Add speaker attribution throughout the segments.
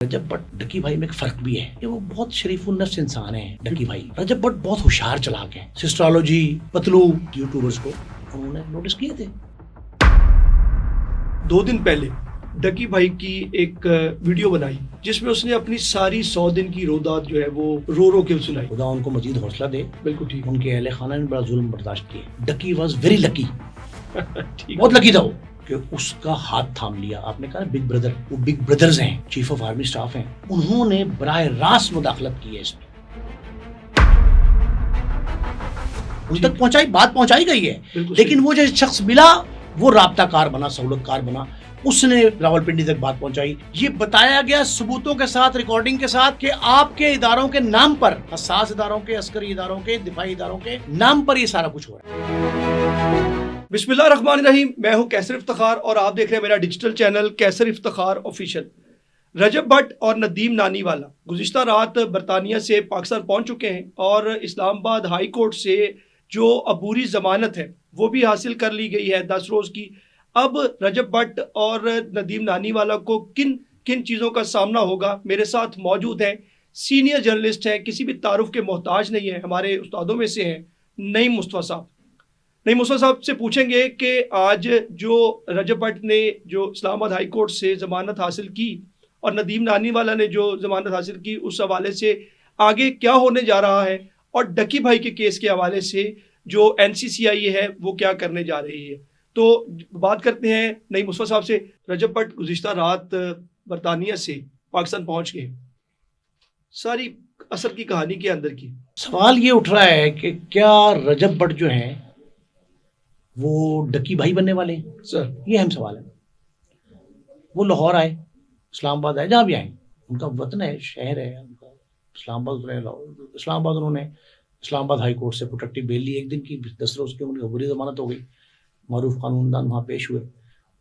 Speaker 1: رجب but ڈکی بھائی میں ایک فرق بھی ہے کہ وہ بہت شریف النفس انسان ہیں. ڈکی بھائی رجب بٹ بہت ہوشیار چلاک ہیں. سسٹرالوجی پتلو یوٹیوبرز کو انہوں نے نوٹس کیے تھے.
Speaker 2: 2 دن پہلے ڈکی بھائی کی ایک ویڈیو بنائی جس میں اس نے اپنی ساری 100 دن کی رودات جو ہے وہ رو کے سنائی.
Speaker 1: خدا ان کو مزید حوصلہ دے.
Speaker 2: بالکل ٹھیک.
Speaker 1: ان کے اہل خانہ نے بڑا ظلم برداشت کیے. ڈکی واز ویری لکی. بہت لکی تھا وہ کہ اس کا ہاتھ تھام لیا. آپ نے کہا بگ بردر, وہ بگ بردرز ہیں, چیف آف آرمی سٹاف ہیں, انہوں نے براہ راست مداخلت کی ہے اس میں. ان تک پہنچائی, بات پہنچائی گئی ہے, لیکن وہ جو شخص ملا وہ رابطہ کار بنا, سہولت کار بنا, اس نے راولپنڈی تک بات پہنچائی. یہ بتایا گیا ثبوتوں کے ساتھ, ریکارڈنگ کے ساتھ کہ آپ کے اداروں کے نام پر, حساس اداروں کے, عسکری اداروں کے, دفاعی اداروں کے نام پر یہ سارا کچھ ہو رہا ہے.
Speaker 2: بسم اللہ الرحمن الرحیم. میں ہوں کیسر افتخار اور آپ دیکھ رہے ہیں میرا ڈیجیٹل چینل کیسر افتخار آفیشیل. رجب بٹ اور ندیم نانی والا گزشتہ رات برطانیہ سے پاکستان پہنچ چکے ہیں اور اسلام آباد ہائی کورٹ سے جو عبوری ضمانت ہے وہ بھی حاصل کر لی گئی ہے 10 روز کی. اب رجب بٹ اور ندیم نانی والا کو کن کن چیزوں کا سامنا ہوگا. میرے ساتھ موجود ہیں سینئر جرنلسٹ ہیں, کسی بھی تعارف کے محتاج نہیں ہیں, ہمارے استادوں میں سے ہیں, نعیم مصطفیٰ صاحب. نعیم مصطفیٰ صاحب سے پوچھیں گے کہ آج جو رجب بٹ نے جو اسلام آباد ہائی کورٹ سے ضمانت حاصل کی اور ندیم نانی والا نے جو ضمانت حاصل کی, اس حوالے سے آگے کیا ہونے جا رہا ہے, اور ڈکی بھائی کے کیس کے حوالے سے جو NCCI ہے وہ کیا کرنے جا رہی ہے. تو بات کرتے ہیں نعیم مصطفیٰ صاحب سے. رجب بٹ گزشتہ رات برطانیہ سے پاکستان پہنچ گئے, ساری اصل کی کہانی کے اندر کی
Speaker 1: سوال یہ اٹھ رہا ہے کہ کیا رجب بٹ جو ہیں وہ ڈکی بھائی بننے والے ہیں؟
Speaker 2: سر
Speaker 1: یہ اہم سوال ہے. وہ لاہور آئے, اسلام آباد آئے, جہاں بھی آئیں, ان کا وطن ہے, شہر ہے ان کا اسلام آباد. اسلام آباد انہوں نے اسلام آباد ہائی کورٹ سے پروٹیکٹیو بیل لی, 1 دن کی, 10 روز کی ان کی عبوری ضمانت ہو گئی. معروف قانون دان وہاں پیش ہوئے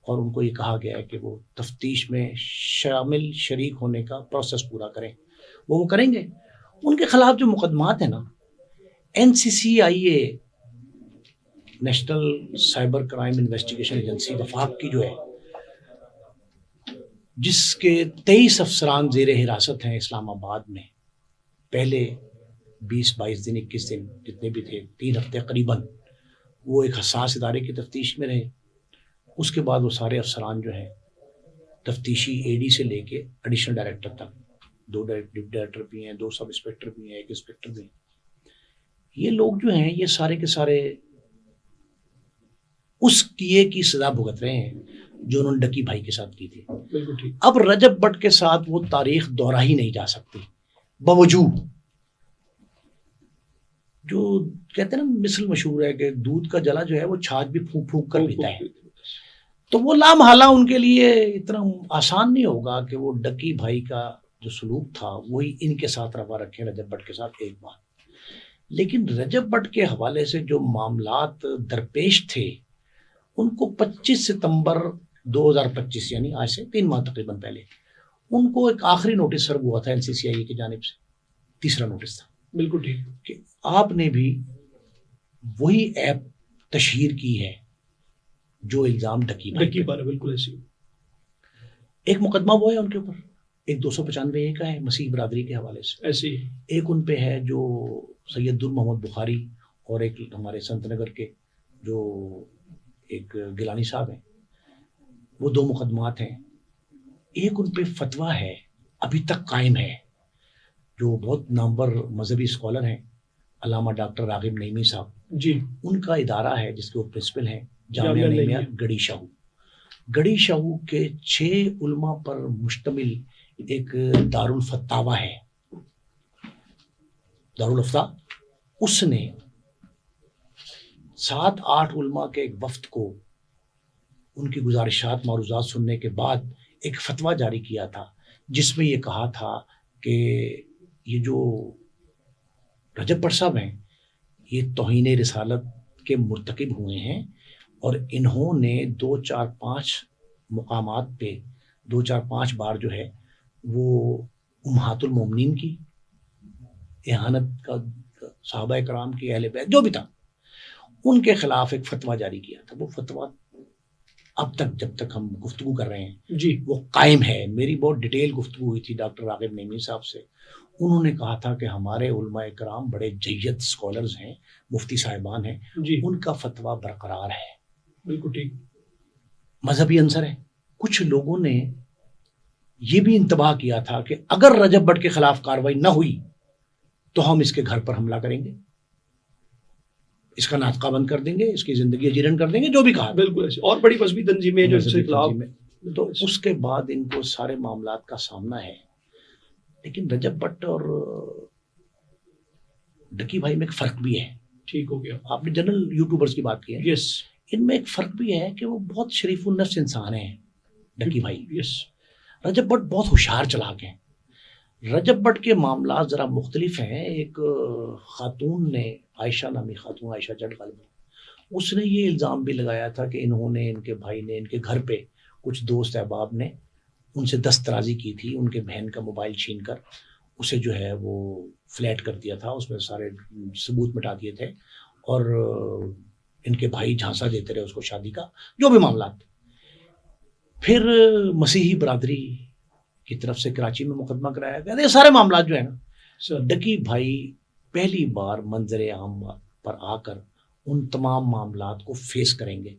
Speaker 1: اور ان کو یہ کہا گیا ہے کہ وہ تفتیش میں شامل شریک ہونے کا پروسیس پورا کریں. وہ کریں گے. ان کے خلاف جو مقدمات ہیں نا, NCCI national cyber crime investigation agency وفاق کی جو ہے, جس کے 23 افسران زیر حراست ہیں اسلام آباد میں, پہلے 20-22 دن 21 دن جتنے بھی تھے, 3 ہفتے قریباً وہ ایک حساس ادارے کی تفتیش میں رہے. اس کے بعد وہ سارے افسران جو ہیں تفتیشی AD سے لے کے ایڈیشنل ڈائریکٹر تک, 2 ڈپٹی ڈائریکٹر بھی ہیں, 2 سب انسپیکٹر بھی ہیں, 1 انسپیکٹر بھی ہیں. یہ لوگ جو ہیں یہ سارے کے سارے اس کیے کی سزا بھگت رہے ہیں جو انہوں نے ڈکی بھائی کے ساتھ کی تھی. اب رجب بٹ کے ساتھ وہ تاریخ دوہرا ہی نہیں جا سکتی, باوجود جو کہتے ہیں نا مثل مشہور ہے کہ دودھ کا جلا جو ہے وہ چھاچھ بھی پھونک پھونک کر پیتا ہے. تو وہ لامحالہ ان کے لیے اتنا آسان نہیں ہوگا کہ وہ ڈکی بھائی کا جو سلوک تھا وہی ان کے ساتھ روا رکھیں رجب بٹ کے ساتھ. ایک بات, لیکن رجب بٹ کے حوالے سے جو معاملات درپیش تھے ان کو 25 ستمبر 2025 یعنی آج سے 3 ماہ تقریباً پہلے ان کو ایک آخری نوٹس سرو ہوا تھا NCCI کی جانب سے. تیسرا نوٹس تھا.
Speaker 2: بالکل ٹھیک
Speaker 1: کہ آپ نے بھی وہی ایپ تشہیر کی ہے جو الزام ڈکی
Speaker 2: پر. بالکل ایسی
Speaker 1: ایک مقدمہ وہ ہے ان کے اوپر, ایک 295A کا ہے مسیح برادری کے حوالے سے,
Speaker 2: ایسی
Speaker 1: ایک ان پہ ہے جو سید محمد بخاری اور ایک ہمارے سنت نگر کے جو ایک گیلانی صاحب ہیں, وہ 2 مقدمات ہیں. ایک ان پہ فتویٰ ہے ابھی تک قائم ہے, جو بہت نامور مذہبی اسکالر ہیں علامہ ڈاکٹر راغب نعیمی صاحب,
Speaker 2: جی,
Speaker 1: ان کا ادارہ ہے جس کے وہ پرنسپل ہیں جامعہ نعیمیہ گڑی شاہو. گڑی شاہو کے 6 علماء پر مشتمل ایک دارالفتاوی ہے, دارالفتاء. اس نے 7-8 علماء کے ایک وفد کو ان کی گزارشات معروضات سننے کے بعد ایک فتویٰ جاری کیا تھا جس میں یہ کہا تھا کہ یہ جو رجب بٹ صاحب ہیں یہ توہین رسالت کے مرتکب ہوئے ہیں اور انہوں نے 2-4-5 مقامات پہ 2-4-5 بار جو ہے وہ امہات المومنین کی اہانت کا, صحابہ کرام کی, اہل بیت جو بھی تھا, ان کے خلاف ایک فتویٰ جاری کیا تھا. وہ فتویٰ اب تک جب تک ہم گفتگو کر رہے ہیں
Speaker 2: جی
Speaker 1: وہ قائم ہے. میری بہت ڈیٹیل گفتگو ہوئی تھی ڈاکٹر راغب نعیمی صاحب سے. انہوں نے کہا تھا کہ ہمارے علماء کرام بڑے جید اسکالرز ہیں, مفتی صاحبان ہیں,
Speaker 2: جی
Speaker 1: ان کا فتویٰ برقرار ہے.
Speaker 2: بالکل ٹھیک.
Speaker 1: مذہبی عنصر ہے. کچھ لوگوں نے یہ بھی انتباہ کیا تھا کہ اگر رجب بٹ کے خلاف کاروائی نہ ہوئی تو ہم اس کے گھر پر حملہ کریں گے, اس کا ناطقہ بند کر دیں گے, اس کی زندگی اجیرن کر دیں گے, جو بھی کہا.
Speaker 2: بالکل ایسے اور بڑی مذہبی تنظیمیں جو اس کے خلاف.
Speaker 1: تو اس کے بعد ان کو سارے معاملات کا سامنا ہے. لیکن رجب بٹ اور ڈکی بھائی میں ایک فرق بھی ہے.
Speaker 2: ٹھیک ہو گیا.
Speaker 1: آپ نے جنرل یوٹیوبرز کی بات کی ہے,
Speaker 2: یس.
Speaker 1: ان میں ایک فرق بھی ہے کہ وہ بہت شریف النفس انسان ہیں ڈکی بھائی.
Speaker 2: یس.
Speaker 1: رجب بٹ بہت ہوشیار چلاک ہیں. رجب بٹ کے معاملات ذرا مختلف ہیں. ایک خاتون نے, عائشہ نامی خاتون, عائشہ جٹ غالباً, اس نے یہ الزام بھی لگایا تھا کہ انہوں نے, ان کے بھائی نے, ان کے گھر پہ کچھ دوست احباب نے ان سے دسترازی کی تھی, ان کے بہن کا موبائل چھین کر اسے جو ہے وہ فلیٹ کر دیا تھا, اس میں سارے ثبوت مٹا دیے تھے, اور ان کے بھائی جھانسا دیتے رہے اس کو شادی کا, جو بھی معاملات. پھر مسیحی برادری کی طرف سے کراچی میں مقدمہ کرایا گیا. یہ سارے معاملات جو ہے نا, ڈکی بھائی پہلی بار منظر عام پر آ کر ان تمام معاملات کو فیس کریں گے.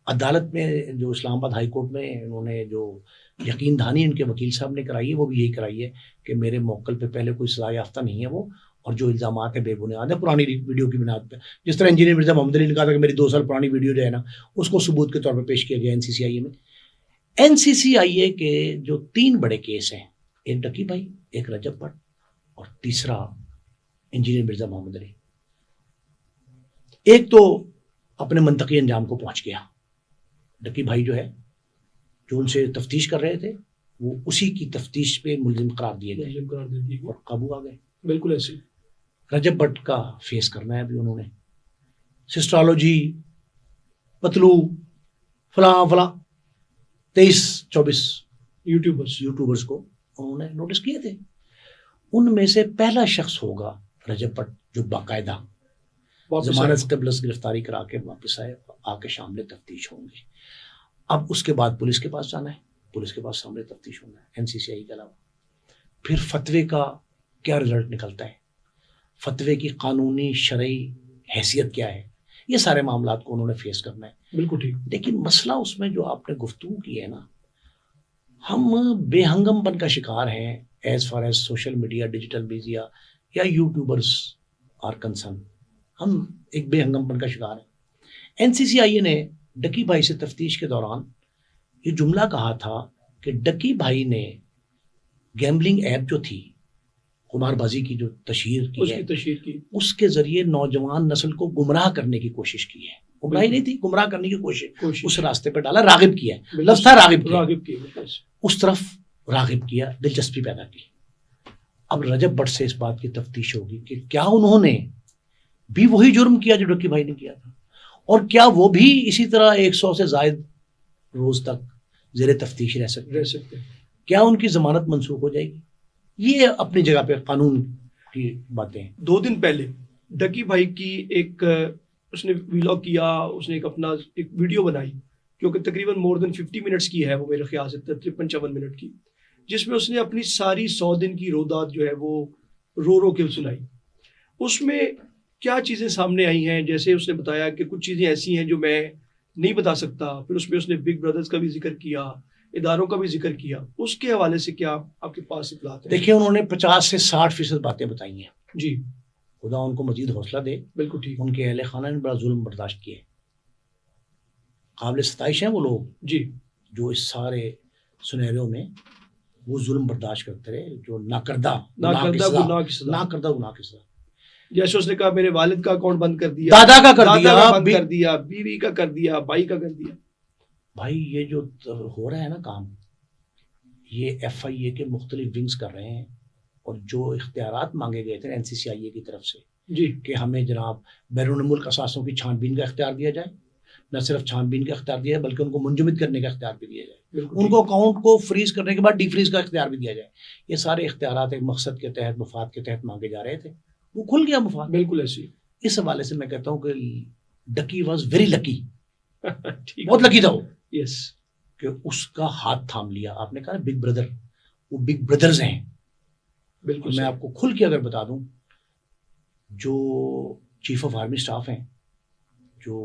Speaker 1: عدالت میں جو اسلام آباد ہائی کورٹ میں انہوں نے جو یقین دہانی ان کے وکیل صاحب نے کرائی ہے, وہ بھی یہی کرائی ہے کہ میرے موکل پہ پہلے کوئی سزا یافتہ نہیں ہے وہ, اور جو الزامات ہیں بے بنیاد ہے, پرانی ویڈیو کی بنیاد پہ. جس طرح انجینئر مرزا محمد علی نے کہا تھا کہ میری 2 سال پرانی ویڈیو جو ہے نا, اس کو ثبوت کے طور پہ پیش کیا گیا این سی سی آئی اے میں. این سی سی آئی اے کے جو 3 بڑے کیس ہیں, ایک ڈکی بھائی, ایک رجب بٹ, اور تیسرا انجینئر مرزا محمد علی, ایک تو اپنے منطقی انجام کو پہنچ گیا. ڈکی بھائی جو ہے, جو ان سے تفتیش کر رہے تھے, وہ اسی کی تفتیش پہ ملزم قرار دیے گئے اور قابو آ گئے.
Speaker 2: بالکل ایسے.
Speaker 1: رجب بٹ کا فیس کرنا ہے ابھی انہوں نے. سسٹرالوجی, پتلو, فلاں 23-24 یوٹیوبرز کو انہوں نے نوٹس کیے تھے. ان میں سے پہلا شخص ہوگا رجب بٹ جو باقاعدہ ضمانت قبل گرفتاری کرا کے واپس آئے, آ کے شامل تفتیش ہوں گے. اب اس کے بعد پولیس کے پاس جانا ہے, پولیس کے پاس سامنے تفتیش ہونا ہے, این سی سی آئی کے علاوہ. پھر فتوے کا کیا رزلٹ نکلتا ہے, فتوے کی قانونی شرعی حیثیت کیا ہے, یہ سارے معاملات کو انہوں نے فیس کرنا ہے.
Speaker 2: بالکل ٹھیک.
Speaker 1: لیکن مسئلہ اس میں جو آپ نے گفتگو کی ہے نا, ہم بے ہنگم پن کا شکار ہیں as far as social media, digital media یا یوٹیوبرز آر کنسرن. ہم ایک بے ہنگم پن کا شکار ہیں. این سی سی آئی اے نے ڈکی بھائی سے تفتیش کے دوران یہ جملہ کہا تھا کہ ڈکی بھائی نے گیمبلنگ ایپ جو تھی, قمار بازی کی جو تشہیر کی, اس کے ذریعے نوجوان نسل کو گمراہ کرنے کی کوشش کی ہے. گمراہی نہیں تھی, گمراہ کرنے کی کوشش اس راستے پہ ڈالا, راغب کیا ہے, لفظ تھا راغب کیا, اس طرف راغب کیا, دلچسپی پیدا کی. اب رجب بٹ سے اس بات کی تفتیش ہوگی کہ کیا انہوں نے بھی وہی جرم کیا جو ڈکی بھائی نے کیا تھا, اور کیا وہ بھی اسی طرح 100 سے زائد روز تک زیر تفتیش رہ سکتے, کیا ان کی ضمانت منسوخ ہو جائے گی. یہ اپنی جگہ پہ قانون کی باتیں ہیں.
Speaker 2: 2 دن پہلے ڈکی بھائی کی ایک اس نے ویلاگ کیا, اس نے ایک اپنا ایک ویڈیو بنائی جو کہ تقریباً مور دین 50 منٹس کی ہے, وہ میرے خیال سے 53-54 منٹ کی, جس میں اس نے اپنی ساری 100 دن کی رودات جو ہے وہ رو کے سنائی. اس میں کیا چیزیں سامنے آئی ہیں, جیسے اس نے بتایا کہ کچھ چیزیں ایسی ہیں جو میں نہیں بتا سکتا. پھر اس میں اس نے بگ بردرز کا بھی ذکر کیا, اداروں کا بھی ذکر کیا. اس کے حوالے سے کیا آپ کے پاس اطلاعات ہیں؟
Speaker 1: دیکھیں, انہوں نے 50 سے 60% باتیں بتائی ہیں.
Speaker 2: جی,
Speaker 1: خدا ان کو مزید حوصلہ دے.
Speaker 2: بالکل ٹھیک.
Speaker 1: ان کے اہل خانہ نے بڑا ظلم برداشت کیے, قابل ستائش ہیں وہ لوگ
Speaker 2: جی, جو
Speaker 1: اس سارے سنہریوں میں وہ ظلم برداشت کرتے رہے, جو ناکردہ
Speaker 2: گناہ کی
Speaker 1: سزا.
Speaker 2: جیسے اس نے کہا میرے والد کا اکاؤنٹ بند کر دیا,
Speaker 1: دادا کا کر
Speaker 2: دیا, بیوی کا کر دیا, بھائی کا کر دیا.
Speaker 1: بھائی یہ جو ہو رہا ہے نا کام, یہ ایف آئی اے کے مختلف ونگز کر رہے ہیں, اور جو اختیارات مانگے گئے تھے این سی سی آئی اے کی طرف سے
Speaker 2: جی
Speaker 1: کہ ہمیں جناب بیرون ملک اثاثوں کی چھان بین کا اختیار دیا جائے, نہ صرف چھان بین کا اختیار دیا جائے بلکہ ان کو منجمد کرنے کا اختیار بھی دیا جائے, ان کو اکاؤنٹ کو فریز کرنے کے بعد ڈی فریز کا اختیار بھی دیا جائے. یہ سارے اختیارات ایک مقصد کے تحت, مفاد کے تحت مانگے جا رہے تھے, وہ کھل گیا مفاد.
Speaker 2: بالکل ایسی.
Speaker 1: اس حوالے سے میں کہتا ہوں کہ ڈکی واز ویری لکی, بہت لکی تھا وہ.
Speaker 2: یس
Speaker 1: کہ اس کا ہاتھ تھام لیا. آپ نے کہا بگ بردر, وہ بگ بردرز ہیں.
Speaker 2: بالکل.
Speaker 1: میں آپ کو کھل کے اگر بتا دوں, جو چیف آف آرمی اسٹاف ہیں, جو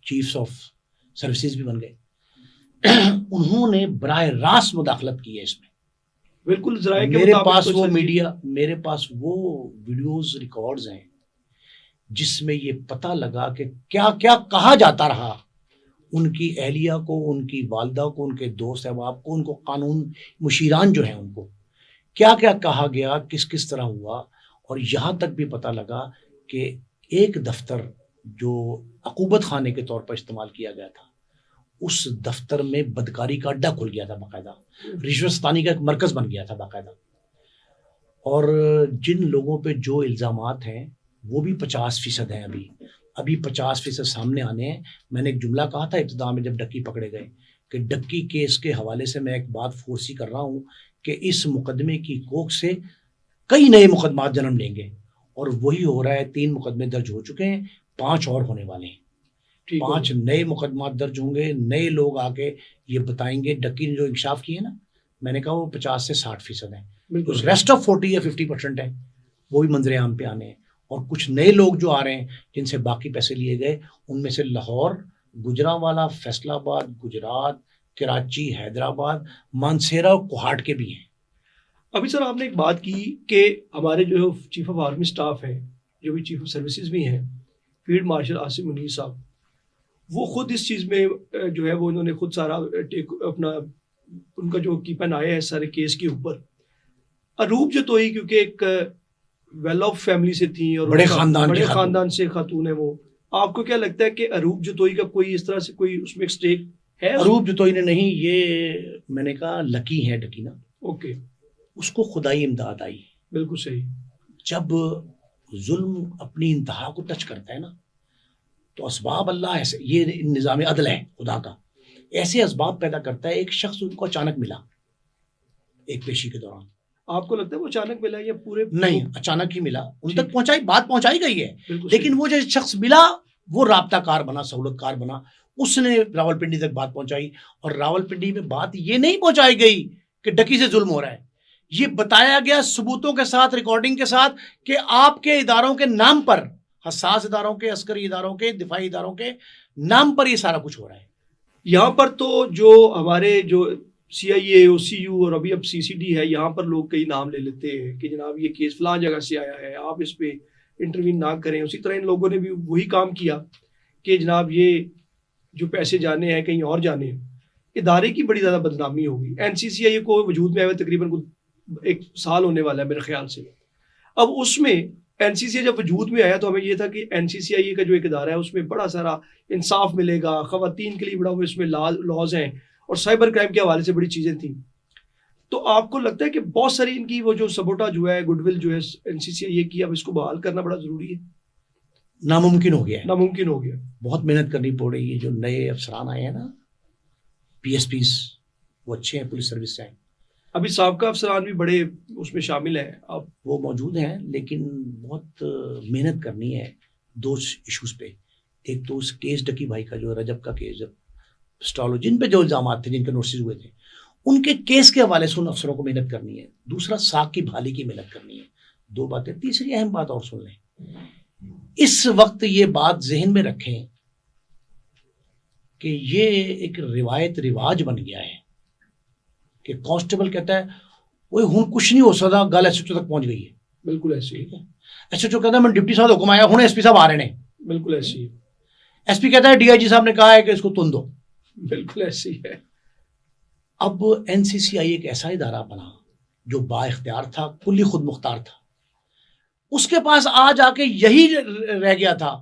Speaker 1: چیفز آف سروسز بھی بن گئے, انہوں نے براہ راست مداخلت کی ہے اس میں.
Speaker 2: بالکل ذرائع کے
Speaker 1: میرے
Speaker 2: مطابق
Speaker 1: پاس
Speaker 2: تو
Speaker 1: وہ
Speaker 2: سر جی-
Speaker 1: میڈیا, میرے پاس وہ ویڈیوز ریکارڈز ہیں جس میں یہ پتہ لگا کہ کیا کیا کہا جاتا رہا ان کی اہلیہ کو, ان کی والدہ کو, ان کے دوست احباب کو, ان کو قانون مشیران جو ہیں ان کو کیا کیا کہا گیا, کس کس طرح ہوا. اور یہاں تک بھی پتہ لگا کہ ایک دفتر جو عقوبت خانے کے طور پر استعمال کیا گیا تھا, اس دفتر میں بدکاری کا اڈا کھل گیا تھا باقاعدہ, رشوت ستانی کا ایک مرکز بن گیا تھا باقاعدہ. اور جن لوگوں پہ جو الزامات ہیں وہ بھی 50% ہیں. ابھی 50% سامنے آنے ہیں. میں نے ایک جملہ کہا تھا ابتدا میں جب ڈکی پکڑے گئے کہ ڈکی کیس کے حوالے سے میں ایک بات فورسی کر رہا ہوں کہ اس مقدمے کی کوکھ سے کئی نئے مقدمات جنم لیں گے, اور وہی ہو رہا ہے. 3 مقدمے درج ہو چکے ہیں, 5 اور ہونے والے ہیں. 5 نئے مقدمات درج ہوں گے. نئے لوگ آ کے یہ بتائیں گے. ڈکی نے جو انکشاف کیے نا, میں نے کہا وہ 50 سے 60% ہیں. ریسٹ آف 40 یا 50% ہیں, وہ بھی منظر عام پہ آنے ہیں. اور کچھ نئے لوگ جو آ رہے ہیں جن سے باقی پیسے لیے گئے, ان میں سے لاہور, گجرانوالہ, فیصل آباد, گجرات, کراچی, حیدرآباد, مانسیرا اور کوہاٹ کے بھی ہیں.
Speaker 2: ابھی سر آپ نے ایک بات کی کہ ہمارے جو چیف آف آرمی اسٹاف ہیں, جو بھی چیف آف سروسز بھی ہیں, فیلڈ مارشل عاصم منیر صاحب, وہ خود اس چیز میں جو ہے وہ انہوں نے خود سارا اپنا ان کا جو کیپن آیا ہے سارے کیس کے اوپر. اروب جتوئی کیونکہ ایک ویل آف فیملی سے تھیں اور
Speaker 1: بڑے
Speaker 2: خاندان سے خاتون ہے وہ, آپ کو کیا لگتا ہے کہ اروب جتوئی کا کوئی اس طرح سے کوئی اس میں ایک سٹیک ہے؟
Speaker 1: اروب جتوئی نے نہیں, یہ میں نے کہا لکی ہے ڈکی نا.
Speaker 2: اوکے,
Speaker 1: اس کو خدائی امداد آئی.
Speaker 2: بالکل صحیح.
Speaker 1: جب ظلم اپنی انتہا کو ٹچ کرتا ہے نا, تو اسباب اللہ ایسے, یہ نظام عدل ہے خدا کا, ایسے اسباب پیدا کرتا ہے. ایک شخص ان کو اچانک ملا ایک پیشی کے دوران.
Speaker 2: آپ کو لگتا ہے وہ اچانک ملا یا پورے؟
Speaker 1: نہیں, اچانک ہی ملا. ان تک پہنچائی, بات پہنچائی گئی ہے, لیکن
Speaker 2: صحیح.
Speaker 1: وہ جو شخص ملا وہ رابطہ کار بنا, سہولت کار بنا. اس نے راولپنڈی تک بات پہنچائی, اور راولپنڈی میں بات یہ نہیں پہنچائی گئی کہ ڈکی سے ظلم ہو رہا ہے. یہ بتایا گیا ثبوتوں کے ساتھ, ریکارڈنگ کے ساتھ, کہ آپ کے اداروں کے نام پر, حساس اداروں کے, عسکری اداروں کے, دفاعی اداروں کے نام پر یہ سارا کچھ ہو رہا ہے.
Speaker 2: یہاں پر تو جو ہمارے جو سی آئی اے, او سی یو اور ابھی اب سی سی ڈی ہے, یہاں پر لوگ کئی نام لے لیتے ہیں کہ جناب یہ کیس فلاں جگہ سے آیا ہے, آپ اس پہ انٹروین نہ کریں. اسی طرح ان لوگوں نے بھی وہی کام کیا کہ جناب یہ جو پیسے جانے ہیں کہیں اور جانے ہیں. ادارے کی بڑی زیادہ بدنامی ہوگی. این سی سی آئی کو وجود میں آئے ہوئے تقریباً 1 سال ہونے والا ہے میرے خیال سے. اب اس میں این سی سی جب وجود میں آیا تو ہمیں یہ تھا کہ این سی سی آئی کا جو ایک ادارہ ہے اس میں بڑا سارا انصاف ملے گا, خواتین کے لیے بڑا وہ اس میں لاز ہیں, اور سائبر کرائم کے حوالے سے بڑی چیزیں تھیں. تو آپ کو لگتا ہے کہ بہت ساری ان کی وہ جو سبوٹا جو ہے, گڈ ول جو ہے این سی سی آئی کی, اب اس کو بحال کرنا بڑا ضروری ہے؟
Speaker 1: ناممکن ہو گیا ہے.
Speaker 2: ناممکن ہو گیا.
Speaker 1: بہت محنت کرنی پڑ رہی ہے. جو نئے افسران آئے ہیں نا, پی ایس پیز, وہ اچھے ہیں, پولیس سروس سے آئے.
Speaker 2: ابھی سابقہ افسران بھی بڑے اس میں شامل ہیں, اب
Speaker 1: وہ موجود ہیں, لیکن بہت محنت کرنی ہے 2 ایشوز پہ. ایک تو اس کیس ڈکی بھائی کا, جو رجب کا کیس, جب اسٹالو جن پہ جو الزامات تھے, جن کے نوٹسز ہوئے تھے, ان کے کیس کے حوالے سے ان افسروں کو محنت کرنی ہے. دوسرا ساکھ کی بحالی کی محنت کرنی ہے. 2 باتیں. تیسری اہم بات اور سن لیں, اس وقت یہ بات ذہن میں رکھیں کہ یہ ایک روایت, رواج بن گیا ہے کہ کانسٹیبل کہتا ہے وہ ہن کچھ نہیں ہو سکتا, گل ایس ایچ او تک پہنچ گئی ہے.
Speaker 2: بالکل ایسی ہے.
Speaker 1: ایس ایچ او کہتا ہے میں ڈپٹی صاحب حکم آیا, ہوں ایس پی صاحب آ رہے ہیں.
Speaker 2: بالکل ایسی ہے.
Speaker 1: ایس پی کہتا ہے ڈی آئی جی صاحب نے کہا ہے کہ اس کو تن دو.
Speaker 2: بالکل ایسی ہے.
Speaker 1: اب این سی سی آئی ایک ایسا ادارہ بنا جو با اختیار تھا, کلی خود مختار تھا. اس کے پاس آج آ کے یہی رہ گیا تھا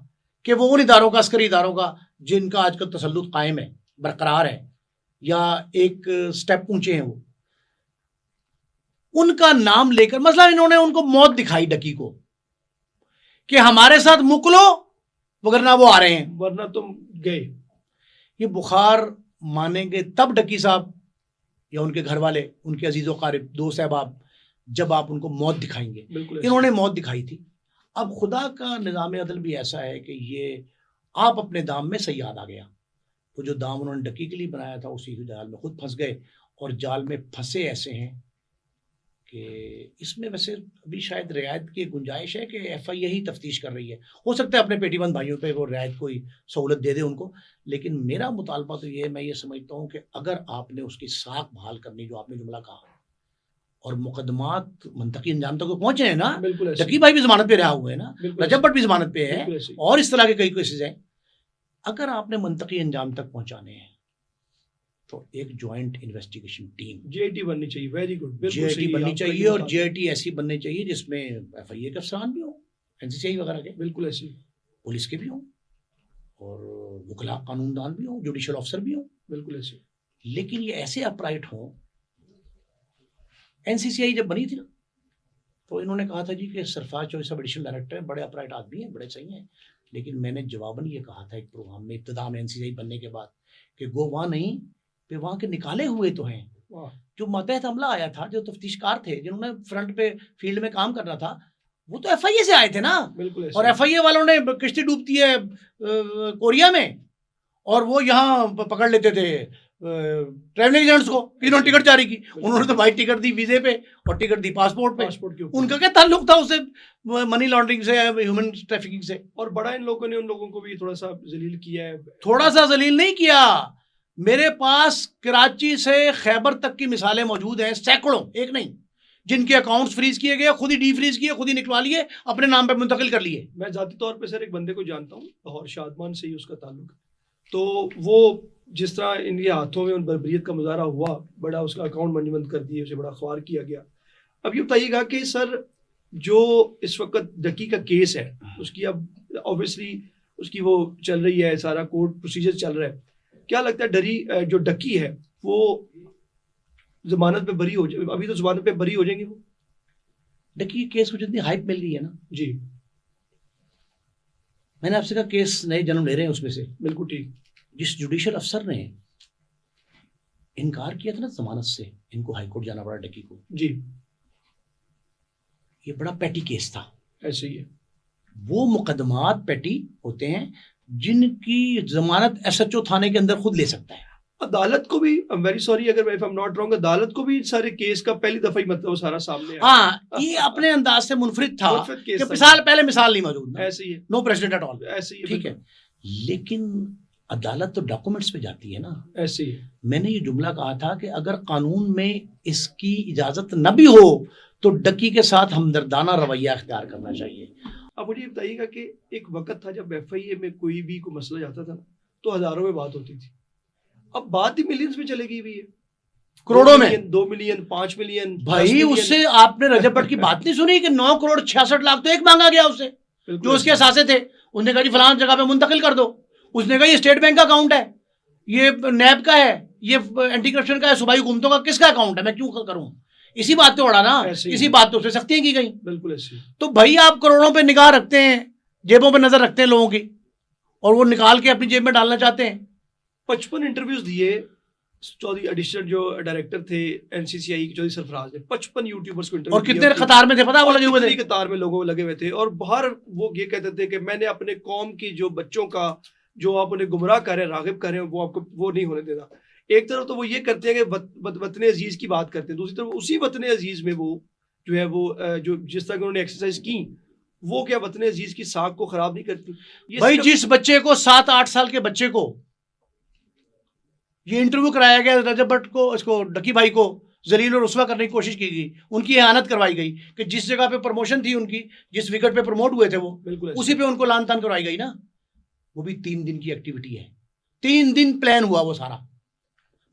Speaker 1: کہ وہ ان اداروں کا, عسکری اداروں کا, جن کا آج کل تسلط قائم ہے, برقرار ہے, یا ایک سٹیپ اونچے ہیں, وہ ان کا نام لے کر, مثلا انہوں نے ان کو موت دکھائی ڈکی کو کہ ہمارے ساتھ مکلو وگرنہ وہ آ رہے ہیں,
Speaker 2: ورنہ تم گئے. یہ
Speaker 1: بخار مانیں گے تب ڈکی صاحب یا ان کے گھر والے, ان کے عزیز و قارب, دوست احباب, جب آپ ان کو موت دکھائیں گے. انہوں نے موت دکھائی تھی. اب خدا کا نظام عدل بھی ایسا ہے کہ یہ آپ اپنے دام میں صیاد آ گیا. وہ جو دام انہوں نے ڈکی کے لیے بنایا تھا اسی جال میں خود پھنس گئے، اور جال میں پھنسے ایسے ہیں کہ اس میں ویسے ابھی شاید رعایت کی گنجائش ہے کہ ایف آئی اے ہی تفتیش کر رہی ہے، ہو سکتا ہے اپنے پیٹی بند بھائیوں پہ وہ رعایت کوئی سہولت دے دے ان کو، لیکن میرا مطالبہ تو یہ، میں یہ سمجھتا ہوں کہ اگر آپ نے اس کی ساکھ بحال کرنی، جو آپ نے جملہ کہا، اور مقدمات منطقی انجام تک پہنچے ہیں نا،
Speaker 2: بالکل ایسے
Speaker 1: ڈکی بھائی بھی ضمانت پہ رہا ہوئے ہیں نا،
Speaker 2: بالکل
Speaker 1: رجب بٹ بھی ضمانت پہ ہے،
Speaker 2: بالکل ایسے
Speaker 1: اور اس طرح کے کئی کیسز ہیں، اگر آپ نے منطقی انجام تک پہنچانے ہیں تو ایک joint investigation team
Speaker 2: J I T بننی چاہیے. Very good.
Speaker 1: J I T بننی چاہیے، اور جی آئی ٹی ایسی بننی چاہیے جس میں ایف آئی اے کے افسران بھی ہوں، این سی سی آئی وغیرہ کے،
Speaker 2: بالکل ایسی
Speaker 1: پولیس کے بھی ہوں، اور وکلاء قانون دان بھی ہوں، جوڈیشل آفسر بھی ہوں،
Speaker 2: بالکل ایسی.
Speaker 1: لیکن یہ ایسے اپرائٹ ہوں. این سی سی آئی جب بنی تھی نا تو انہوں نے کہا تھا جی کہ سرفراز چوہدری صاحب ایڈیشنل ڈائریکٹر ہیں، بڑے اپرائٹ آدمی ہیں، بڑے صحیح ہیں، لیکن میں نے جواباً یہ کہا تھا ایک پروگرام میں ابتدا میں این سی سی آئی بننے کے بعد کہ وہ وہاں نہیں پہ وہاں کے نکالے ہوئے تو ہیں. جو ماتحت عملہ آیا تھا، جو تفتیش کار تھے جنہوں نے فرنٹ پہ فیلڈ میں کام کرنا تھا، وہ تو ایف آئی اے سے آئے تھے نا،
Speaker 2: بالکل.
Speaker 1: اور ایف آئی اے والوں نے کشتی ڈوبتی ہے کوریا میں، اور وہ یہاں پکڑ لیتے تھے ٹریول ایجنٹس کو، انہوں نے ٹکٹ جاری کی، انہوں نے تو بھائی ٹکٹ دی ویزے پہ اور ٹکٹ دی پاسپورٹ پہ،
Speaker 2: پاسپورٹ کے اوپر.
Speaker 1: ان کا کیا تعلق تھا اس سے، منی لانڈرنگ سے، ہیومن ٹریفکنگ سے.
Speaker 2: اور بڑا ان لوگوں نے ان لوگوں کو بھی تھوڑا سا ذلیل کیا ہے.
Speaker 1: تھوڑا سا ذلیل نہیں کیا، میرے پاس کراچی سے خیبر تک کی مثالیں موجود ہیں، سینکڑوں، ایک نہیں، جن کے اکاؤنٹس فریز کیے گئے، خود ہی ڈی فریز کیے، خود ہی نکلوا لیے، اپنے نام پہ منتقل کر لیے.
Speaker 2: میں ذاتی طور پہ سر ایک بندے کو جانتا ہوں، لاہور شادمان سے ہی اس کا تعلق ہے. تو وہ جس طرح ان کے ہاتھوں میں ان بربریت کا مظاہرہ ہوا، بڑا اس کا اکاؤنٹ منجمد کر دیے، اسے بڑا خوار کیا گیا. اب یہ بتائیے گا کہ سر جو اس وقت ڈکی کا کیس ہے، اس کی اب اوبیسلی اس کی وہ چل رہی ہے، سارا کورٹ پروسیجر چل رہا ہے، کیا لگتا ہے ڈری جو ڈکی ہے وہ ضمانت پہ بری ہو جائے؟ ابھی تو ضمانت پہ بری ہو جائیں گے وہ.
Speaker 1: ڈکی کیس کو جتنی ہائپ مل رہی ہے نا،
Speaker 2: جی
Speaker 1: میں نے آپ سے کہا کیس نئے جنم لے رہے ہیں، اس میں سے
Speaker 2: بالکل ٹھیک.
Speaker 1: جس جوڈیشل افسر نے انکار کیا تھا نا ضمانت سے، ان کو ہائی کورٹ جانا پڑا ڈکی کو،
Speaker 2: جی
Speaker 1: یہ بڑا پیٹی کیس تھا.
Speaker 2: ایسے ہی ہے.
Speaker 1: وہ مقدمات پیٹی ہوتے ہیں جن کی ضمانت ایس ایچ او تھانے کے اندر خود لے سکتا ہے.
Speaker 2: عدالت کو بھی ویری سوری اگر if I'm not wrong، عدالت کو بھی سارے کیس کا پہلی دفعہ ہی مطلب وہ سارا سامنے آیا.
Speaker 1: ہاں، یہ اپنے انداز سے منفرد تھا
Speaker 2: منفرد کیس
Speaker 1: کہ
Speaker 2: تھا.
Speaker 1: پہلے مثال نہیں موجود،
Speaker 2: ایسے ہی ہے.
Speaker 1: نو پریسیڈنٹ ایٹ آل،
Speaker 2: ایسے ہی ہے.
Speaker 1: ٹھیک ہے، لیکن عدالت تو ڈاکومنٹس پہ جاتی ہے نا.
Speaker 2: ایسے ہی ہے.
Speaker 1: میں نے یہ جملہ کہا تھا کہ اگر قانون میں اس کی اجازت نہ بھی ہو تو ڈکی کے ساتھ ہمدردانہ رویہ اختیار کرنا چاہیے.
Speaker 2: اب مجھے یہ بتائیے گا کہ ایک وقت تھا جب ایف آئی اے میں کوئی بھی کوئی مسئلہ جاتا تھا تو ہزاروں میں بات ہوتی تھی، اب بات ہی ملینز میں چلے گئی ہوئی ہے،
Speaker 1: کروڑوں میں.
Speaker 2: 2 ملین 5 ملین.
Speaker 1: بھائی اس سے آپ نے رجب بٹ کی بات نہیں سنی کہ 9 کروڑ 66 لاکھ تو ایک مانگا گیا اس سے، جو اس کے اثاثے تھے. اس نے کہا جی فلاں جگہ پہ منتقل کر دو. اس نے کہا یہ اسٹیٹ بینک کا اکاؤنٹ ہے، یہ نیب کا ہے، یہ اینٹی کرپشن کا ہے، صوبائی حکومتوں کا، کس کا اکاؤنٹ ہے، میں کیوں کروں؟ اسی بات پہ اڑا نا، اسی بات پہ اس سے سختیاں کی گئی.
Speaker 2: بالکل ایسے.
Speaker 1: تو بھائی آپ کروڑوں پہ نگاہ رکھتے ہیں، جیبوں پہ نظر رکھتے ہیں لوگوں کی، اور وہ نکال کے اپنی جیب میں ڈالنا چاہتے ہیں.
Speaker 2: 55 انٹرویوز دیے چودھری ایڈیشنل جو ڈائریکٹر تھے این سی سی آئی چودھری سرفراز نے، 55 یوٹیوبرز کو انٹرویو.
Speaker 1: اور کتنے قطار میں تھے پتا، وہ لگے ہوئے تھے
Speaker 2: قطار میں لوگوں لگے ہوئے تھے، اور باہر وہ یہ کہتے تھے کہ میں نے اپنے قوم کی جو بچوں کا جو آپ انہیں گمراہ کر رہے ہیں، راغب کر رہے ہیں، وہ آپ کو وہ نہیں ہونے دینا. ایک طرف تو وہ یہ کرتے ہیں کہ وطن عزیز کی بات کرتے ہیں، دوسری طرف اسی وطن عزیز میں وہ جو ہے وہ جو جس طرح انہوں نے ایکسرسائز کی، وہ کیا وطن عزیز کی ساکھ کو خراب نہیں کرتی؟
Speaker 1: بھائی جس بچے کو 7-8 سال کے بچے کو یہ انٹرویو کرایا گیا، رجب بٹ کو، اس کو ڈکی بھائی کو ذلیل و رسوا کرنے کی کوشش کی گئی، ان کی اہانت کروائی گئی کہ جس جگہ پہ پروموشن تھی ان کی، جس وکٹ پہ پروموٹ ہوئے تھے وہ، اسی پہ ان کو لان تان کروائی گئی نا. وہ بھی 3 دن کی ایکٹیویٹی ہے، 3 دن پلان ہوا وہ سارا.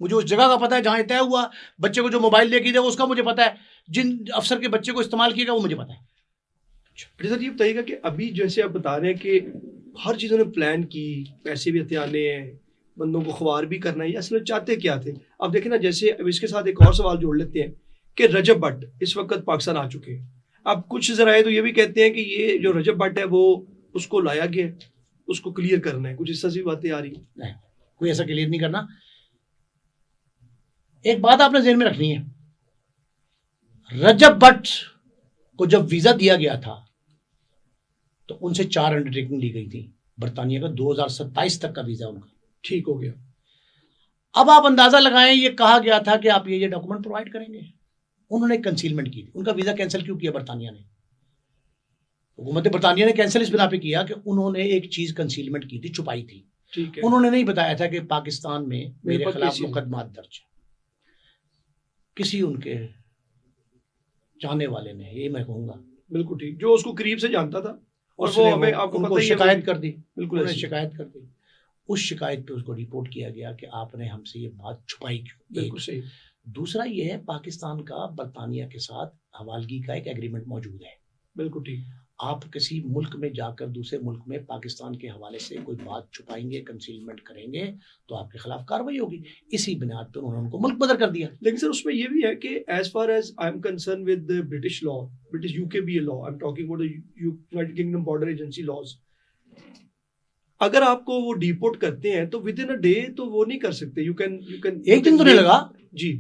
Speaker 1: مجھے اس جگہ کا پتا ہے جہاں طے ہوا، بچے کو جو موبائل لے کے دیا اس کا مجھے پتا ہے، جن افسر کے بچے کو استعمال کیے گا وہ مجھے پتا ہے.
Speaker 2: سر یہ بتائیے گا کہ ابھی جیسے آپ بتا رہے ہیں کہ ہر چیزوں نے پلان کی، پیسے بھی ہتھے آنے ہیں، بندوں کو خوار بھی کرنا ہے، یہ اصل میں چاہتے کیا تھے؟ اب دیکھیں نا، جیسے اب اس کے ساتھ ایک اور سوال جوڑ لیتے ہیں کہ رجب بٹ اس وقت پاکستان آ چکے ہیں. اب کچھ ذرائع تو یہ بھی کہتے ہیں کہ یہ جو رجب بٹ ہے وہ اس کو لایا گیا، اس کو کلیئر کرنا ہے، کچھ اس طرح سے باتیں آ رہی ہیں.
Speaker 1: نہیں، کوئی ایسا کلیئر نہیں کرنا. ایک بات آپ نے ذہن میں رکھنی ہے، رجب بٹ کو جب ویزا دیا گیا تھا تو ان سے 4 انڈرٹیکنگ لی گئی تھی. برطانیہ کا 2027 تک کا ویزا ان کا
Speaker 2: ٹھیک ہو گیا.
Speaker 1: اب آپ اندازہ لگائیں یہ کہا گیا تھا کہ آپ یہ ڈاکومنٹ پرووائڈ کریں گے, انہوں نے کنسیلمنٹ کی تھی. ان کا ویزا کینسل کیوں کیا برطانیہ نے؟ حکومت برطانیہ نے کینسل اس بنا پہ کیا کہ انہوں نے ایک چیز کنسیلمنٹ کی تھی, چھپائی تھی. انہوں نے نہیں بتایا تھا کہ پاکستان میں میرے خلاف مقدمات درج ہیں. کسی ان کے چاہنے والے نے, یہ میں کہوں گا
Speaker 2: بالکل ٹھیک, جو اس کو قریب سے جانتا تھا اور وہ ہمیں آپ کو پتہ ہی ہے
Speaker 1: شکایت کر دی.
Speaker 2: بالکل
Speaker 1: شکایت کر دی. اس شکایت پہ اس کو رپورٹ کیا گیا کہ آپ نے ہم سے یہ بات چھپائی کیوں.
Speaker 2: بالکل صحیح.
Speaker 1: دوسرا یہ ہے پاکستان کا برطانیہ کے ساتھ حوالگی کا ایک ایگریمنٹ موجود ہے.
Speaker 2: بالکل ٹھیک.
Speaker 1: آپ کسی ملک میں جا کر دوسرے ملک میں پاکستان کے حوالے سے کوئی بات چھپائیں گے, کنسیلمنٹ کریں گے تو آپ کے خلاف کارروائی ہوگی. اسی بنیاد پر انہوں نے ان کو ملک بدر کر دیا.
Speaker 2: لیکن سر اس میں یہ بھی ہے کہ as far as I am concern with British law, British U K B A law, I am talking about the United Kingdom Border Agency laws, اگر آپ کو وہ ڈیپورٹ کرتے ہیں تو ود ان اے ڈے تو وہ نہیں کر سکتے. یو کین
Speaker 1: ایک دن تو نہیں لگا
Speaker 2: جی,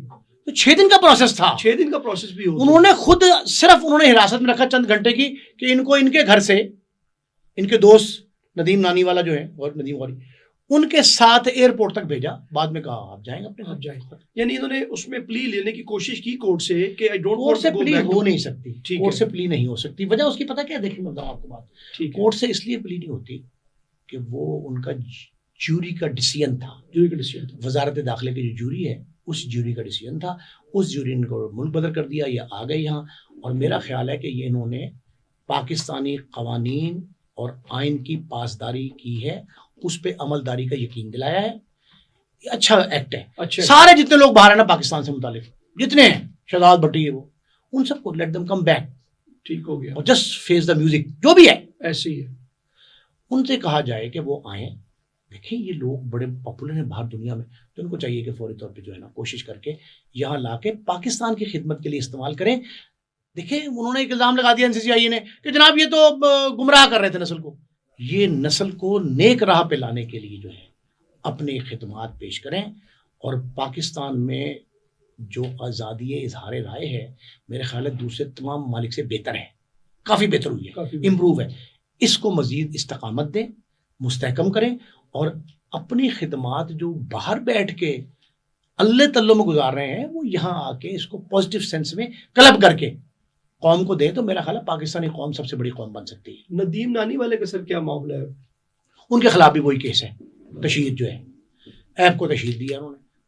Speaker 1: تو 6 دن کا پروسیس تھا.
Speaker 2: 6 دن کا پروسیس بھی ہوتا.
Speaker 1: انہوں نے خود صرف انہوں نے حراست میں رکھا چند گھنٹے کی کہ ان کو ان کے گھر سے ان کے دوست ندیم نانی والا جو ہے اور ندیم غوری ان کے ساتھ ایئرپورٹ تک بھیجا. بعد میں کہا آپ جائیں اپنے گھر جائیں.
Speaker 2: یعنی انہوں نے اس میں پلی لینے کی کوشش کی کورٹ سے کہ آئی ڈونٹ
Speaker 1: کورٹ سے پلی ہو نہیں سکتی. کورٹ سے
Speaker 2: ہے.
Speaker 1: پلی نہیں ہو سکتی. وجہ اس کی پتہ کیا, دیکھیں میں بتاؤں آپ کو بات. کورٹ سے اس لیے پلی نہیں ہوتی کہ وہ ان کا جوری کا ڈیسیژن تھا. وزارت داخلے کی جو جوری ہے اس جوری کا ڈیسیژن تھا. اس جوری نے کو ملک بدر کر دیا, یہ آ گئے یہاں. اور میرا خیال ہے کہ یہ انہوں نے پاکستانی قوانین اور آئین کی پاسداری کی ہے, اس پہ عملداری کا یقین دلایا ہے. یہ اچھا ایکٹ ہے. سارے جتنے لوگ باہر ہیں نا پاکستان سے متعلق جتنے ہیں, شہزاد بھٹی ہے وہ, ان سب کو لیٹ دم کم بیک.
Speaker 2: ٹھیک ہو گیا.
Speaker 1: اور جسٹ فیس دا میوزک جو بھی ہے
Speaker 2: ایسے ہی ہے.
Speaker 1: ان سے کہا جائے کہ وہ آئیں. دیکھیں یہ لوگ بڑے پاپولر ہیں باہر دنیا میں, تو ان کو چاہیے کہ فوری طور پہ جو ہے نا کوشش کر کے یہاں لا کے پاکستان کی خدمت کے لیے استعمال کریں. دیکھیں انہوں نے ایک الزام لگا دیا NCCI نے کہ جناب یہ تو گمراہ کر رہے تھے نسل کو. یہ نسل کو نیک راہ پہ لانے کے لیے جو ہے اپنی خدمات پیش کریں. اور پاکستان میں جو آزادی اظہار رائے ہے میرے خیال ہے دوسرے تمام ممالک سے بہتر ہے, کافی بہتر ہوئی ہے, امپروو ہے. اس کو مزید استقامت دیں, مستحکم کریں, اور اپنی خدمات جو باہر بیٹھ کے اللہ تلوں میں گزار رہے ہیں وہ یہاں آ کے اس کو پازیٹیو سینس میں کلب کر کے قوم کو دیں, تو میرا خیال ہے پاکستانی قوم سب سے بڑی قوم بن سکتی ہے.
Speaker 2: ندیم نانی والے کا سر کیا معاملہ ہے؟
Speaker 1: ان کے خلاف بھی وہی کیس ہے. تشہیر جو ہے ایپ کو تشہیر دیا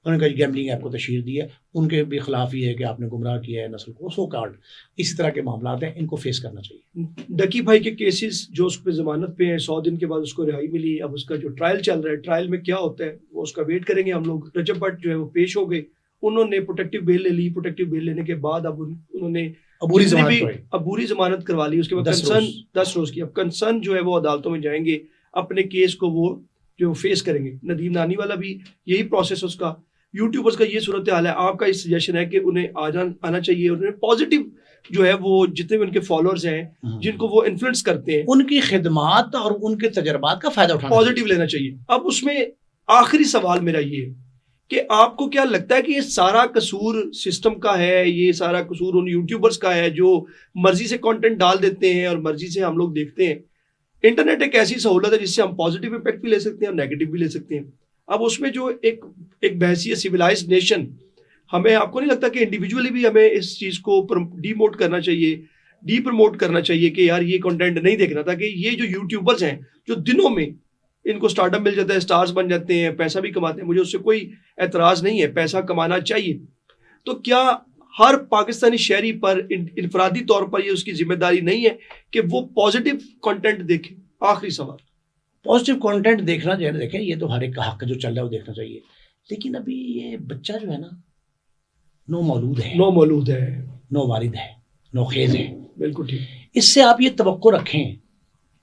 Speaker 1: انہوں نے کہا گیملنگ ایپ کو تشہیر دی ہے. ان کے بھی خلاف یہ ہے کہ آپ نے گمراہ کیا ہے نسل کو, سو کارڈ اسی طرح کے معاملات ہیں, ان کو فیس کرنا چاہیے.
Speaker 2: ڈکی بھائی کے کیسز جو اس پہ ضمانت پہ ہیں, 100 دن کے بعد اس کو رہائی ملی, اب اس کا جو ٹرائل چل رہا ہے, ٹرائل میں کیا ہوتا ہے وہ اس کا ویٹ کریں گے ہم لوگ. رجب بٹ جو ہے وہ پیش ہو گئے, انہوں نے پروٹیکٹیو بیل لے لی. پروٹیکٹیو بیل لینے کے بعد اب انہوں نے عبوری ضمانت کروا لی. اس کے بعد کنسرن 10 روز کی, اب کنسرن جو ہے وہ عدالتوں میں جائیں گے, اپنے کیس کو وہ جو فیس کریں گے. ندیم نانی والا بھی یہی پروسیس اس کا. یوٹیوبرز کا یہ صورتحال ہے. آپ کا اس سجیشن ہے کہ انہیں آنا چاہیے, انہیں پازیٹیو جو ہے وہ جتنے بھی ان کے فالوورز ہیں جن کو وہ انفلوئنس کرتے ہیں
Speaker 1: ان کی خدمات اور ان کے تجربات کا فائدہ اٹھانا
Speaker 2: پازیٹیو لینا چاہیے. اب اس میں آخری سوال میرا یہ ہے کہ آپ کو کیا لگتا ہے کہ یہ سارا قصور سسٹم کا ہے, یہ سارا قصور ان یوٹیوبرز کا ہے جو مرضی سے کنٹینٹ ڈال دیتے ہیں اور مرضی سے ہم لوگ دیکھتے ہیں؟ انٹرنیٹ ایک ایسی سہولت ہے جس سے ہم پازیٹیو امپیکٹ بھی لے سکتے ہیں اور نیگیٹو بھی لے سکتے ہیں. اب اس میں جو ایک بحیثیت سویلائزڈ نیشن, ہمیں آپ کو نہیں لگتا کہ انڈیویجولی بھی ہمیں اس چیز کو ڈی پروموٹ کرنا چاہیے کہ یار یہ کنٹینٹ نہیں دیکھنا, تاکہ یہ جو یوٹیوبرز ہیں جو دنوں میں ان کو اسٹارٹ اپ مل جاتا ہے, اسٹارز بن جاتے ہیں, پیسہ بھی کماتے ہیں, مجھے اس سے کوئی اعتراض نہیں ہے, پیسہ کمانا چاہیے, تو کیا ہر پاکستانی شہری پر انفرادی طور پر یہ اس کی ذمہ داری نہیں ہے کہ وہ پازیٹیو کنٹینٹ دیکھے؟ آخری سوال.
Speaker 1: پازیٹیو کنٹینٹ دیکھنا جو ہے نا, دیکھیں یہ تو ہر ایک کا حق جو چل رہا ہے وہ دیکھنا چاہیے, لیکن ابھی یہ بچہ جو ہے نا نو مولود ہے, نو والد ہے, نو خیز ہے.
Speaker 2: بالکل ٹھیک.
Speaker 1: اس سے آپ یہ توقع رکھیں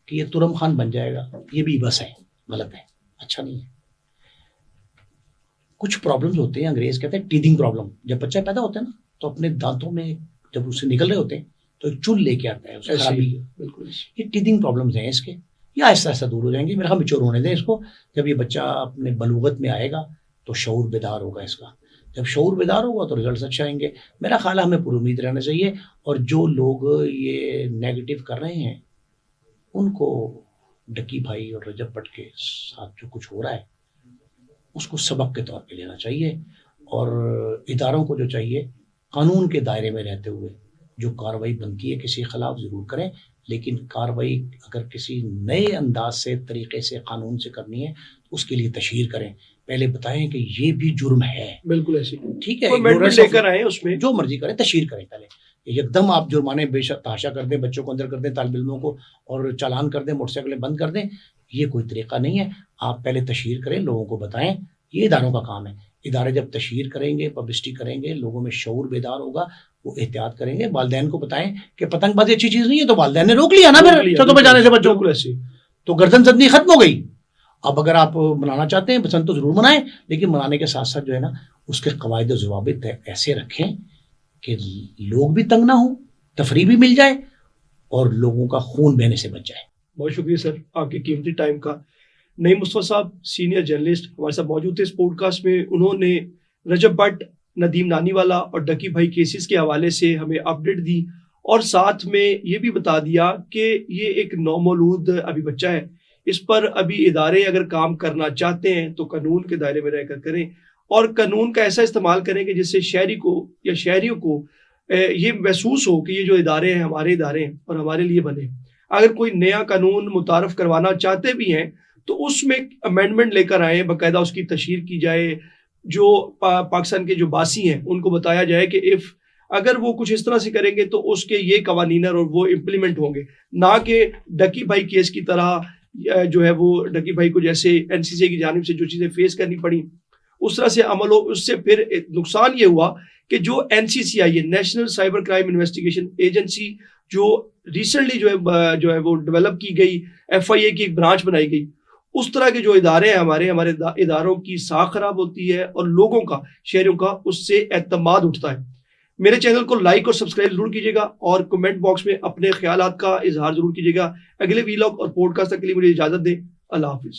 Speaker 1: کہ یہ ترم خان بن جائے گا, یہ بھی بس ہے, غلط ہے, اچھا نہیں ہے. کچھ پرابلمز ہوتے ہیں, انگریز کہتے ہیں ٹیدنگ پرابلم. جب بچہ پیدا ہوتا ہے نا تو اپنے دانتوں میں جب اسے نکل رہے ہوتے ہیں تو ایک چول لے کے آتا ہے, اسے خرابی. بالکل یہ ٹیدنگ پرابلمز ہیں اس کے, یہ آہستہ آہستہ دور ہو جائیں گے. میرا خیال میچور ہونے دیں اس کو. جب یہ بچہ اپنے بلوغت میں آئے گا تو شعور بیدار ہوگا اس کا. جب شعور بیدار ہوگا تو رزلٹس اچھے آئیں گے. میرا خیال ہے ہمیں پوری امید رہنا چاہیے, اور جو لوگ یہ نیگیٹو کر رہے ہیں ان کو ڈکی بھائی اور رجب بٹ کے ساتھ جو کچھ ہو رہا ہے اس کو سبق کے طور پہ لینا چاہیے، اور اداروں کو جو چاہیے قانون کے دائرے میں رہتے ہوئے جو کارروائی بنتی ہے کسی کے خلاف ضرور کریں، لیکن کارروائی اگر کسی نئے انداز سے طریقے سے قانون سے کرنی ہے تو اس کے لیے تشہیر کریں، پہلے بتائیں کہ یہ بھی جرم ہے،
Speaker 2: بالکل ایسی
Speaker 1: ٹھیک ہے،
Speaker 2: amendment لے کر آئیں، اس میں
Speaker 1: جو مرضی کریں، تشہیر کریں پہلے، ایک دم آپ جرمانے بے شک تحاشا کر دیں، بچوں کو اندر کر دیں، طالب علموں کو اور چالان کر دیں، موٹر سائیکلیں بند کر دیں، یہ کوئی طریقہ نہیں ہے۔ آپ پہلے تشہیر کریں، لوگوں کو بتائیں، یہ اداروں کا کام ہے۔ ادارے جب تشہیر کریں گے، پبلسٹی کریں گے، لوگوں میں شعور بیدار ہوگا، وہ احتیاط کریں گے۔ والدین کو بتائیں کہ پتنگ بازی اچھی چیز نہیں ہے، تو والدین نے روک لیا نا پھر چھتوں پہ جانے سے بچوں کو،
Speaker 2: بالکل ایسی
Speaker 1: تو گردن زدنی ختم ہو گئی۔ اب اگر آپ منانا چاہتے ہیں پسند تو ضرور منائیں، لیکن منانے کے ساتھ ساتھ جو ہے نا اس کے قواعد و ضوابط ایسے رکھیں کہ لوگ بھی تنگ نہ ہوں، تفریح بھی مل جائے اور لوگوں کا خون بہنے سے بچ جائے۔
Speaker 2: بہت شکریہ سر آپ کے قیمتی ٹائم کا۔ نعیم مصطفیٰ صاحب سینئر جرنلسٹ ہمارے ساتھ موجود تھے اس پوڈ کاسٹ میں، انہوں نے رجب بٹ، ندیم نانی والا اور ڈکی بھائی کیسز کے حوالے سے ہمیں اپڈیٹ دی، اور ساتھ میں یہ بھی بتا دیا کہ یہ ایک نومولود ابھی بچہ ہے، اس پر ابھی ادارے اگر کام کرنا چاہتے ہیں تو قانون کے دائرے میں رہ کر کریں، اور قانون کا ایسا استعمال کریں کہ جس سے شہری کو یا شہریوں کو یہ محسوس ہو کہ یہ جو ادارے ہیں ہمارے ادارے ہیں اور ہمارے لیے بنے۔ اگر کوئی نیا قانون متعارف کروانا چاہتے بھی ہیں تو اس میں امینڈمنٹ لے کر آئیں، باقاعدہ اس کی تشہیر کی جائے، جو پاکستان کے جو باسی ہیں ان کو بتایا جائے کہ اگر وہ کچھ اس طرح سے کریں گے تو اس کے یہ قوانین اور وہ امپلیمنٹ ہوں گے، نہ کہ ڈکی بھائی کیس کی طرح جو ہے وہ ڈکی بھائی کو جیسے این سی سی کی جانب سے جو چیزیں فیس کرنی پڑی اس طرح سے عمل ہو۔ اس سے پھر نقصان یہ ہوا کہ جو این سی سی آئی ہے، national cyber crime investigation agency, جو ریسنٹلی جو ہے وہ ڈیولپ کی گئی، ایف آئی اے کی ایک برانچ بنائی گئی، اس طرح کے جو ادارے ہیں ہمارے اداروں کی ساکھ خراب ہوتی ہے اور لوگوں کا، شہریوں کا اس سے اعتماد اٹھتا ہے۔ میرے چینل کو لائک اور سبسکرائب ضرور کیجیے گا، اور کمنٹ باکس میں اپنے خیالات کا اظہار ضرور کیجیے گا۔ اگلے ویلاگ اور پوڈ کاسٹ تک کے لیے مجھے اجازت دیں، اللہ حافظ۔